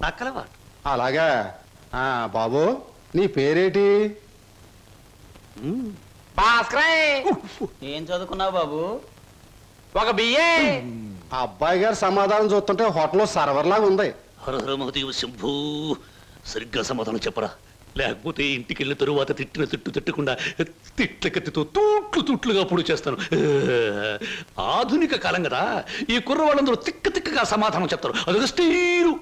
నాకు అలవాటు. అలాగా బాబు నీ పేరేటి? ఏం చదువుకున్నావు బాబు? ఒక బిఏ. ఆ అబ్బాయి గారు సమాధానం చూస్తుంటే హోటల్లో సర్వర్ లాగా ఉంది. హరహర మహదేవ శంభూ. సరిగ్గా సమాధానం చెప్పరా, లేకపోతే ఇంటికి వెళ్ళిన తరువాత తిట్టిన తిట్టు తిట్టకుండా తిట్ల కత్తితో తూట్లుగా పొడి చేస్తాను. ఆధునిక కాలం కదా, ఈ కుర్రవాళ్ళందరూ తిక్కగా సమాధానం చెప్తారు. అదొక స్టీరు.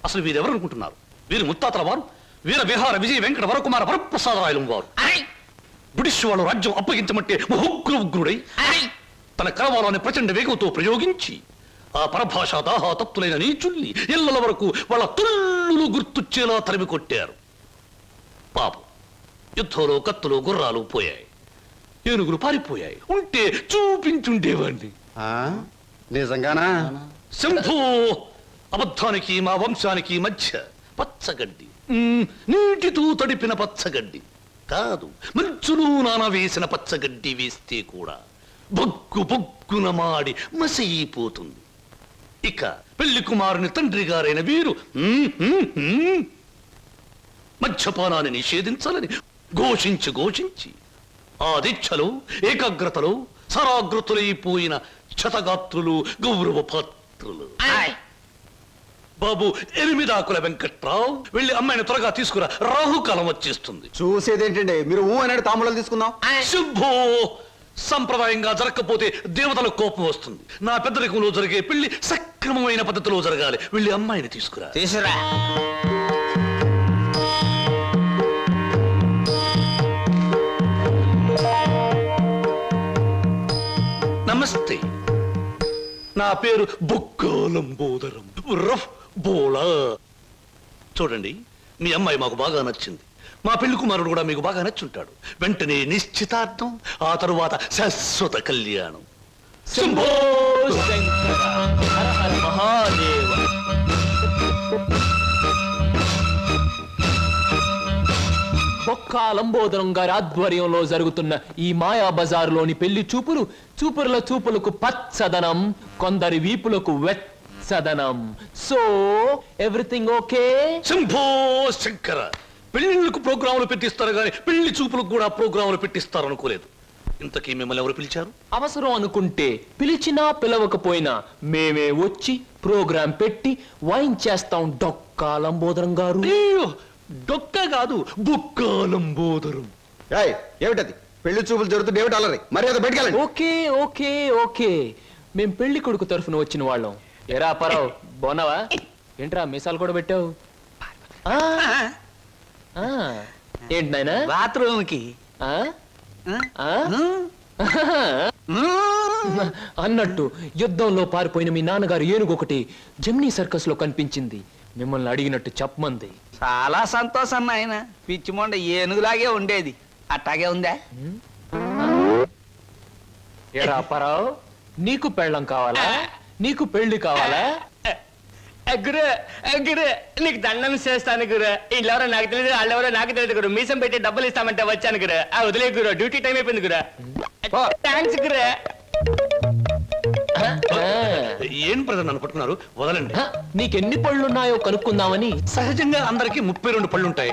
అసలు వీరెవరు అనుకుంటున్నారు? వీరు ముత్తాతల వారు వీర విహార విజయ వెంకట వరకుమార వరప్రసాదరాయలు వారు. బ్రిటిష్ వాళ్ళు రాజ్యం అప్పగించమంటే ఉగ్రుడై తన కరవాలని ప్రచండ వేగంతో ప్రయోగించి ఆ పరభాషా దాహాతత్తులైన నీచుల్ని ఇళ్ల వరకు వాళ్ళ తుల్లులు గుర్తుచ్చేలా తరిమి కొట్టారు. పాపం యుద్ధంలో కత్తులు గుర్రాలు పోయాయి, ఏనుగులు పారిపోయాయి. ఉంటే చూపించుండేవాణ్ణి. నిజంగానా? శంభూ. అబద్ధానికి మా వంశానికి మధ్య పచ్చగడ్డి, నీటితో తడిపిన పచ్చగడ్డి కాదు, మంచులో నాన వేసిన పచ్చగడ్డి వేస్తే కూడా బొగ్గున మాడి మసైపోతుంది. ఇక పెళ్లి కుమారుని తండ్రి గారైన వీరు మద్యపానాన్ని నిషేధించాలని ఘోషించి ఆ దీక్షలో ఏకాగ్రతలో సరాగ్రతులైపోయిన క్షతగాత్రులు గౌరవ పాత్రులు. బాబు ఎనిమిదాకుల వెంకట్రావు, వెళ్ళి అమ్మాయిని త్వరగా తీసుకురా, రాహుకాలం వచ్చేస్తుంది. చూసేదేంటండి, మీరు అనేది తాంబూలాలు తీసుకుందాం. శుభో. సంప్రదాయంగా జరగకపోతే దేవతలకు కోపం వస్తుంది. నా పెద్దరికంలో జరిగే పెళ్లి సక్రమమైన పద్ధతిలో జరగాలి. వెళ్ళి అమ్మాయిని తీసుకురా. తీసురా. నమస్తే, నా పేరు బొక్కాలంబోదరం రఫ్ బోలా. చూడండి, మీ అమ్మాయి మాకు బాగా నచ్చింది. మా పెళ్లి కుమారుడు కూడా మీకు బాగా నచ్చుంటాడు. వెంటనే నిశ్చితార్థం, ఆ తరువాత శాశ్వత కళ్యాణం. శంభో శంకర హర హర మహాదేవ. బొక్కా లంబోదరం గారి ఆధ్వర్యంలో జరుగుతున్న ఈ మాయా బజారులోని పెళ్లి చూపుల చూపులకు పచ్చదనం, కొందరి వీపులకు వెచ్చదనం. So everything okay? Shambho Shankara. పెళ్లిళ్ళకు ప్రోగ్రాములు పెట్టిస్తారు కానీ పెళ్లి చూపులకు కూడా ప్రోగ్రాములు పెట్టిస్తారు అనుకోలేదు. ఇంతకీ మిమ్మల్ని ఎవరు పిలిచారు? అవసరం అనుకుంటే పిలిచినా పిలవకపోయినా మేమే వచ్చి ప్రోగ్రాం పెట్టి వాయించేస్తాం డొక్కా లంబోదరం గారు. డొక్క కాదు, బొక్కాలంబోదరం. ఏమిటది? పెళ్లి చూపులు జరుగుతుంది, ఏమిటి అలరి? మర్యాద బయటకెళ్ళండి. ఓకే ఓకే ఓకే, మేం పెళ్లి కొడుకు తరఫున వచ్చిన వాళ్ళం. ఎరా పరావు, బాగున్నావా? ఏంట్రా మీసాలు కూడా పెట్టావు? ఏంటి నాయనా? బాత్రూమ్ కి అన్నట్టు యుద్ధంలో పారిపోయిన మీ నాన్నగారు ఏనుగొకటి జమ్నీ సర్కస్ లో కనిపించింది. మిమ్మల్ని అడిగినట్టు చెప్పమంది. చాలా సంతోషం నాయన. పిచ్చి మొండ ఏనుగులాగే ఉండేది, అట్టాగే ఉందా? ఎరా పరావు, నీకు పెళ్ళం కావాలా? నీకు పెళ్లి కావాలా? గురు గురు నీకు దండం చేస్తాను గురు. వీళ్ళెవరో నాకు తెలియదు, వాళ్ళెవరో నాకు తెలియదు గురు. మీసం పెట్టి డబ్బులు ఇస్తామంటే వచ్చాను గురు. వదిలే గురు, డ్యూటీ టైం అయిపోయింది గురు. థ్యాంక్స్ గురు. ఏం ప్రజలు నన్ను పట్టుకున్నారు? వదలండి. నీకెన్ని పళ్ళున్నాయో కనుక్కుందామని. సహజంగా అందరికి 32 పళ్ళుంటాయి.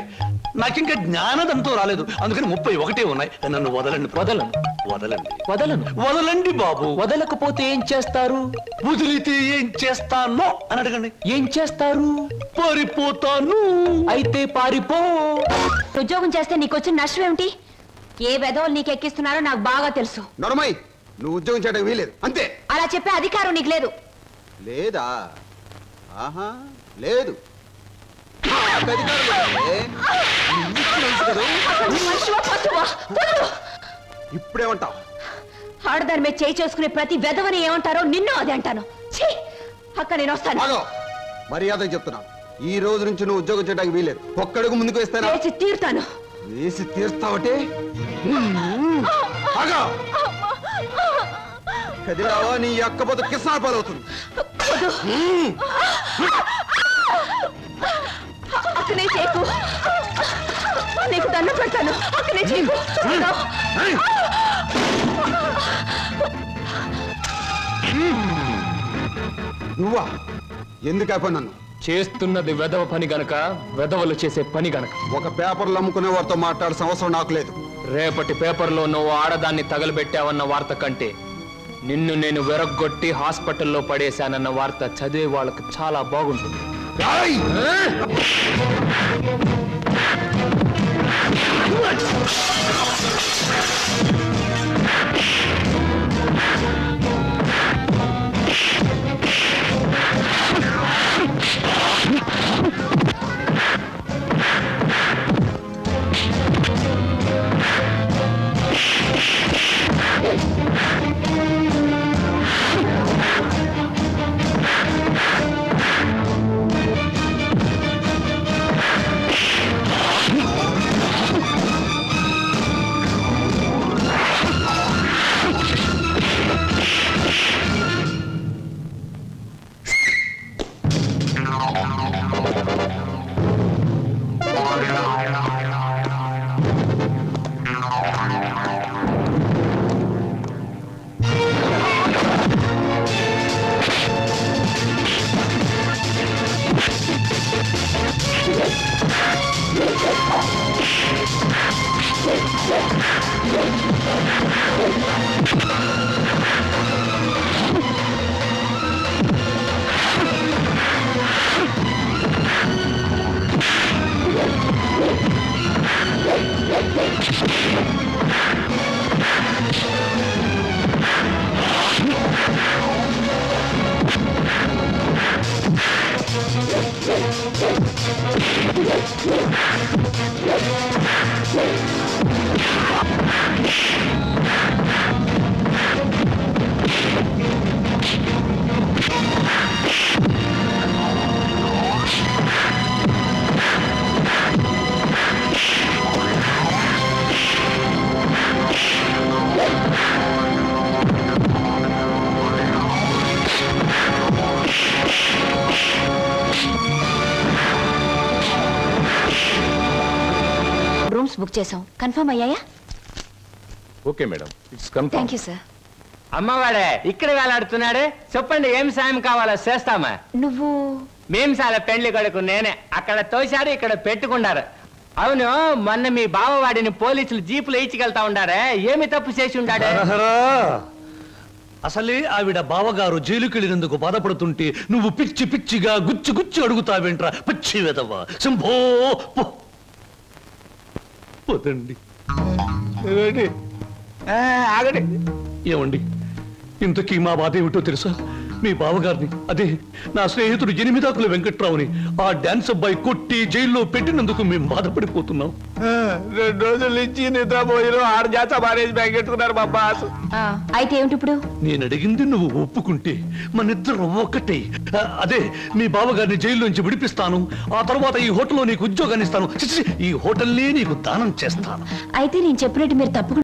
నాకింకా జ్ఞానదంతో రాలేదు, అందుకని 31 ఉన్నాయి. నన్ను వదలండి. వదలను వదలండి. వదలను. వదలండి బాబు. వదలకపోతే ఏం చేస్తారు? వదిలితే ఏం చేస్తానో అని అడగండి. ఏం చేస్తారు? పారిపోతాను. అయితే పారిపో. ఉద్యోగం చేస్తే నీకొచ్చిన నష్టం ఏమిటి? ఏ వెధవలు నీకు ఎక్కిస్తున్నారో నాకు బాగా తెలుసు. నొరమై, నువ్వు ఉద్యోగం చేయడం వీలేదు, అంతే. అలా చెప్పే అధికారం నీకు లేదు. లేదా? ఆహా, లేదు. ఇప్పుడేమంటావు? ఆడదాని మీద చేయి చేసుకునే ప్రతి వెధవని ఏమంటారో నిన్ను అదే అంటాను. అక్క నేను వస్తాను. మర్యాద చెప్తున్నాను, ఈ రోజు నుంచి నువ్వు ఉద్యోగం చేయడానికి వీలేదు. ఒక్కడుగు ముందుకు వేస్తాను. వేసి తీరుతాను. వేసి తీర్స్తావటే? కదిలావా నీ అక్కపోతే కిసాన్ పాలవుతుంది. అక్కనే చేయకు, నీకు దండం పెడతాను. అక్కనే చేయకు. నువ్వా? ఎందుకు ఆపా నన్ను? చేస్తున్నది వెధవ పని గనక, వెధవలు చేసే పని గనక. ఒక పేపర్లు అమ్ముకునే వారితో మాట్లాడాల్సిన అవసరం నాకు లేదు. రేపటి పేపర్లో నువ్వు ఆడదాన్ని తగలబెట్టావన్న వార్త కంటే నిన్ను నేను వెరగొట్టి హాస్పిటల్లో పడేశానన్న వార్త చదివే వాళ్ళకి చాలా బాగుంటుంది. రూమ్స్ బుక్ చేసాం, కన్ఫర్మ్ అయ్యాయా? Okay madam, it's confirm. Thank you sir. అమ్మవాడే ఇక్కడ వేలాడుతున్నాడే, చెప్పండి ఏం సాయం కావాలో చేస్తామా. నువ్వు మేము చాలా పెండ్లి కొడుకు నేనే. అక్కడ తోశారు, ఇక్కడ పెట్టుకున్నారు. అవును, మొన్న మీ బావవాడిని పోలీసులు జీపులు ఇచ్చికెళ్తా ఉండారే, ఏమి తప్పు చేసి ఉండాడే? అసలే ఆవిడ బావగారు జైలుకెళ్ళినందుకు బాధపడుతుంటే నువ్వు పిచ్చి పిచ్చిగా గుచ్చి గుచ్చి అడుగుతావేంట్రా పిచ్చి వెదవా. శంభో పోతండి. ఆగండి. ఏమండి, ఇంతకీ మా బాధ ఏమిటో తెలుసా? మీ బావగారిని, అదే నా స్నేహితుడు ఎనిమిదాకుల వెంకట్రావుని ఆ డాన్స్ అబ్బాయి కొట్టి జైల్లో పెట్టినందుకు మేము బాధపడిపోతున్నాం. 2 రోజుల నుంచి నిద్రపోయిన 6 జాత మారేజ్ బ్యాగ్ ఎట్టుకున్నారు మా బాస్. అయితే ఏమిటి ఇప్పుడు? నేను అడిగింది నువ్వు ఒప్పుకుంటే మనిద్దరం ఒక్కటే. అదే మీ బావగారిని జైల్లోంచి విడిపిస్తాను, ఆ తర్వాత ఈ హోటల్లో నీకు ఉద్యోగాన్ని ఇస్తాను, ఈ హోటల్నే నీకు దానం చేస్తాను. అయితే నేను చెప్పినట్టు మీరు తప్పకుండా